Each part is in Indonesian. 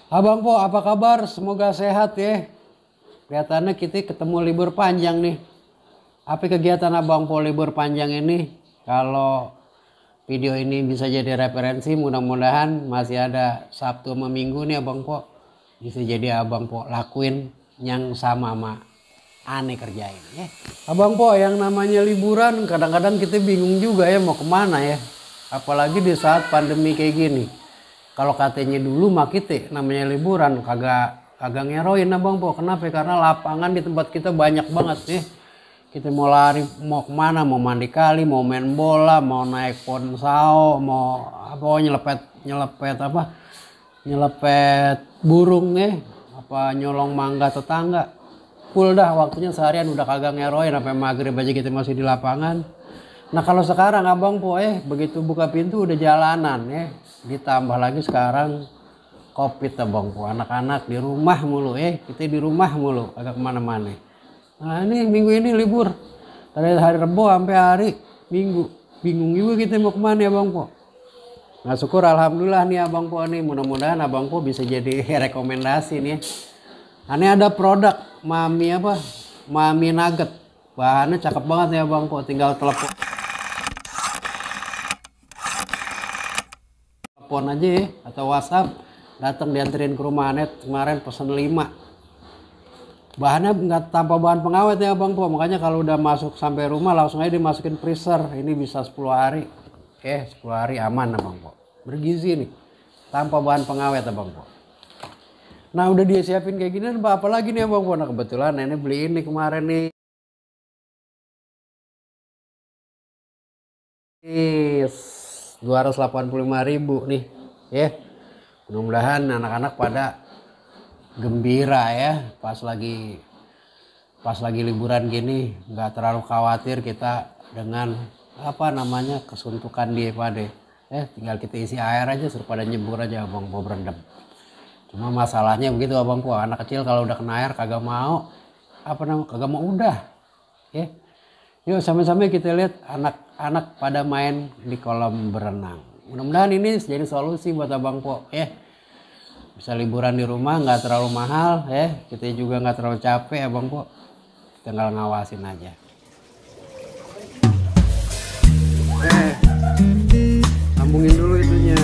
Abang Po, apa kabar? Semoga sehat ya. Kelihatannya kita ketemu libur panjang nih. Apa kegiatan Abang Po libur panjang ini? Kalau video ini bisa jadi referensi, mudah-mudahan masih ada Sabtu sama Minggu nih Abang Po. Bisa jadi Abang Po lakuin yang sama aneh kerjain ya. Abang Po, yang namanya liburan kadang-kadang kita bingung juga ya mau kemana ya. Apalagi di saat pandemi kayak gini. Kalau katanya dulu mah kita namanya liburan kagak ngeroin Abang Po. Kenapa? Karena lapangan di tempat kita banyak banget nih. Kita mau lari, mau kemana, mau mandi kali, mau main bola, mau naik ponsao, mau apa nyelepet burung nih, apa nyolong mangga tetangga. Full dah waktunya seharian udah kagak ngeroin sampai maghrib aja kita masih di lapangan. Nah kalau sekarang Abang Po begitu buka pintu udah jalanan ya. Ditambah lagi sekarang Covid Abang Po, anak-anak di rumah mulu kita di rumah mulu agak kemana-mana. Nah ini minggu ini libur dari hari Rebo sampai hari Minggu, bingung juga kita mau kemana ya Abang Po. Nah syukur alhamdulillah nih Abang Po nih, mudah-mudahan Abang Po bisa jadi rekomendasi nih. Ini ada produk Mami Nugget, bahannya cakep banget ya Abang Po, tinggal telepon aja ya, atau WhatsApp datang dianterin ke rumah. Anet kemarin pesen 5, bahannya nggak tanpa bahan pengawet ya Bang Po, makanya kalau udah masuk sampai rumah langsung aja dimasukin freezer. Ini bisa 10 hari 10 hari aman Bang Po, bergizi nih tanpa bahan pengawet Bang Po. Nah udah dia siapin kayak gini apa lagi nih Bang Po. Nah kebetulan nenek beli ini kemarin nih 285.000 nih ya. Mudah-mudahan anak-anak pada gembira ya pas lagi liburan gini, nggak terlalu khawatir kita dengan kesuntukan dia pada tinggal kita isi air aja suruh pada nyebur aja Abang Po berendam. Cuma masalahnya begitu Abang Po, anak kecil kalau udah kena air kagak mau udah ya. Yuk sama-sama kita lihat anak-anak pada main di kolam berenang. Mudah-mudahan ini jadi solusi buat Abang Po ya. Bisa liburan di rumah nggak terlalu mahal ya. Kita juga nggak terlalu capek Abang Po. Tinggal ngawasin aja. Sambungin dulu itunya.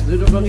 Duduk dong